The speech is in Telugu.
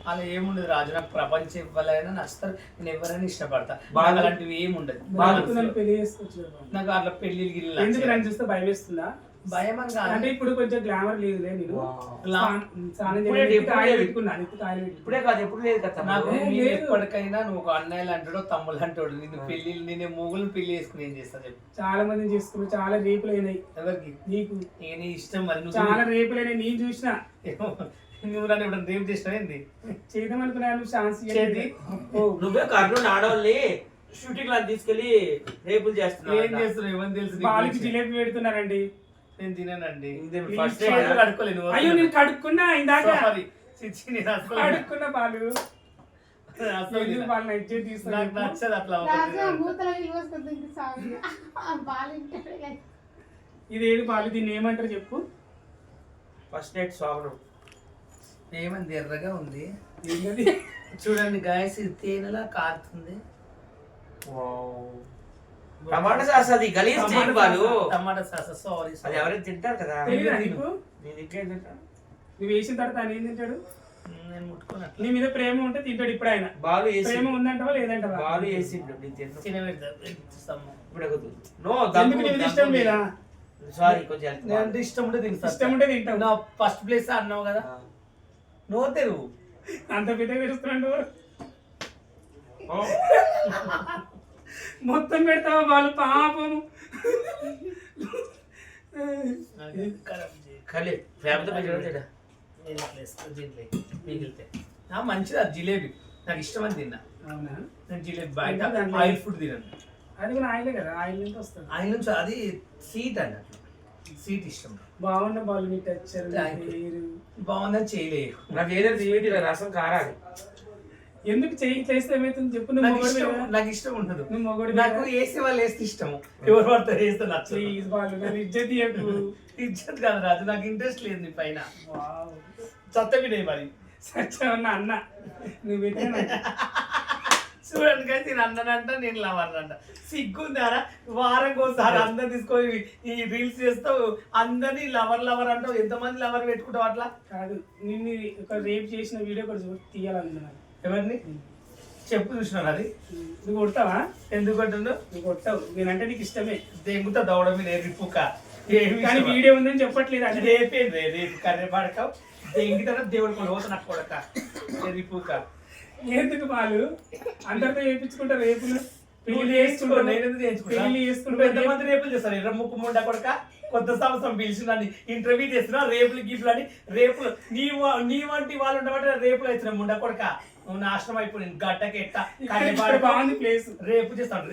అలా ఏముండదు రాజు. నాకు ప్రపంచం ఇవ్వాలైనా నచ్చుతారు, నేను ఎవరైనా ఇష్టపడతా. బాగా- అలాంటివి ఏముండదు. పెళ్లి చేసుకోవచ్చు కదా. నాకు అట్లా పెళ్లి ఎందుకు నన్ను చూస్తే భయం వేస్తుందా? భయం అని కాదు. అంటే ఇప్పుడు కొంచెం గ్లామర్ లేదులే. నేను స్నానం ఇప్పుడే చేసి ఇప్పుడే కాయలు లేదు. పెట్టుకున్నా, నెత్తి కాయలు పెట్టుకున్నా. ఇప్పుడే కాదు ఎప్పుడు లేదు కదా నాకు ఏ, నేను లేదు. ఎప్పటికైనా నువ్వు ఒక అన్నయ్యలు అంటాడో తమ్ముళ్ళు అంటాడు. నేను పెళ్లి నేను మొగులు పెళ్లి చేసుకుని ఏం చేస్తా చెప్పు. చాలా మందిని చేసుకున్నా, చాలా రేపులు అయినాయి. ఎవరికి? నీకు నేను ఇష్టం మరి. నువ్వు చాలా రేపులు అయినాయి, నేను చూసిన. నువ్వు నన్ను ఇప్పుడు రేపు చేసినావు ఏంది? చేద్దాం అనుకున్నాను, ఛాన్స్ చేద్ది. నువ్వే కర్నూలు ఆడవాళ్ళని షూటింగ్ లా తీసుకెళ్లి రేపులు ఏం చేస్తున్నావు చేస్తున్నావు ఏమని తెలుసు నీకు? వాళ్ళకి జిలేబీ పెడుతున్నారండి. నేను తినానండి. ఫస్ట్ చేతులు కడుక్కోలేను. అయ్యో నేను కడుక్కున్నా ఇందాక. Sorry. చిచ్చి, నేను అసలు కడుక్కున్న పాలు అసలు ఎందుకు వాళ్ళని ఇచ్చేది నాకు తీసుకున్నాను. నచ్చదు అట్లా రాజా మూతల విలువస్తుంది ఇంక సాగు బాగా ఇంటాడు కదా. ఇదేది పాలు, దీన్ని ఏమంటారు చెప్పు. ఫస్ట్ నైట్ స్వాగతం ఏమంది ఎర్రగా ఉంది ఏంటది? చూడండి గాయస్, ఇది తేనెలా కారుతుంది. టమాటా సాస్ అది గలీజ్ చేయను వాళ్ళు. టమాటా సాస్. సారీ అది ఎవరైనా తింటారు కదా తెలీదా నీకు? నేను ఇంకేం తింటా నువ్వు వేసిన తర్వాత ఆయన ఏం తింటాడు? నేను ముట్టుకున్నట్లు నీ మీద ప్రేమ ఉంటే తింటాడు. ఇప్పుడు ఆయన బాలు వేసి ప్రేమ ఉందంటవా లేదంటవా? బాలు వేసిండు నేను తింటా తినబెడతాము. ఇప్పుడు ఎగదు. నో ఎందుకు నీకు ఇష్టం లేదా? సారీ కొంచెం health నేను అంటే ఇష్టం ఉంటే తింటా. ఇష్టం ఉంటే తింటావు. నా ఫస్ట్ ప్లేస్ అన్నావు కదా, బాగా. నువ్వు తెరువు. అంత పెద్ద తెరుస్తున్నాడు. ఓ, మొత్తం పెడతావా వాళ్ళు పాపం. ఖరాబ్ చేయి. ఖాళీ ఫ్యామిలీతో మంచిగా తింటా. నేను ఇట్లా వేస్తా, దీంట్లో మిగిలితే మంచిది. అది జిలేబీ నాకు ఇష్టమని తిన్నా. అవునా? నేను జిలేబీ బయట ఇంకా దాంట్లో- ఆయిల్ ఫుడ్ తినను. అది కూడా ఆయిలే కదా, ఆయిల్ నుంచి వస్తుంది. ఆయిల్ నుంచి అది సీట్ అండి, సీట్ ఇష్టం. బాగున్న ball me texture Thank you. బాగుందని చేయలేదు. నాకు ఏదైనా స్వీట్ ఇలా రసం కారాలి. ఎందుకు చేయి చేస్తే ఏమైతుంది చెప్పు. నువ్వు నాకు మొగడు ఇష్టం, కదా. నాకు ఇష్టం ఉండదు. నువ్వు మొగడు నాకు వేసే వాళ్ళు వేస్తే ఇష్టము, ఎవరు పడతారు వేస్తే నచ్చదు. ప్లీజ్ వాళ్ళు నన్ను ఇజ్జత్ ఇయ్యకు. ఇజ్జత్ కాదు రాజు, నాకు ఇంట్రెస్ట్ లేదు నీ పైన. వావ్. చత్తవినే మరి. సత్యవన్న అన్న నువ్వైతే నాకు చూడండి కలిసి నేను అన్నానంట, నేను లవర్నంట. సిగ్గుందారా? వారం ఒకసారి అందరు తీసుకొని ఈ రీల్స్ చేస్తావు, అందరినీ లవర్ లవర్ అంటావు. ఎంతమంది లవర్ పెట్టుకుంటావు అట్లా? కాదు, నిన్ను ఒక రేప్ చేసిన వీడియో కూడా తీయాలనుకున్నాను. ఎవరిని చెప్పు చూసినారు అది? నువ్వు కొడతావా? ఎందుకు అంటున్నావు? నువ్వు కొట్టావు, నేనంటే నీకు ఇష్టమే. దెంగుతా దౌడ మీద రిప్పుక. కానీ వీడియో ఉందని చెప్పట్లేదు. అది రేపేంది రేపు కర్రే పడక దెంగితే దేవుడు కొన్ని పోతా నాకు కొడక రిప్పుక. ఎందుకు వాళ్ళు అందరితో చేయించుకుంటారు రేపులు? నువ్వు పెళ్లి నేర్చుకో, చేసుకుంటారు, నేను ఎందుకు నేర్చుకుంటా? పెళ్లి నువ్వు చేసుకుంటారు. ఎంతమంది రేపులు చేస్తారు? ఎర్ర ముక్కు ముండా కొడక. కొత్త సంవత్సరం పిలిచినని ఇంటర్వ్యూ చేస్తున్నా, రేపులు గిఫ్లు అని. రేపులు నీ వంటి వాళ్ళు ఉండబట్టి రేపులు అవుతున్నావు ముండా కొడక. నువ్వు నాశనం అయిపోయి గడ్డకెట్ట ఇక్కడ బాగుంది ప్లేస్. రేపు చేస్తాను.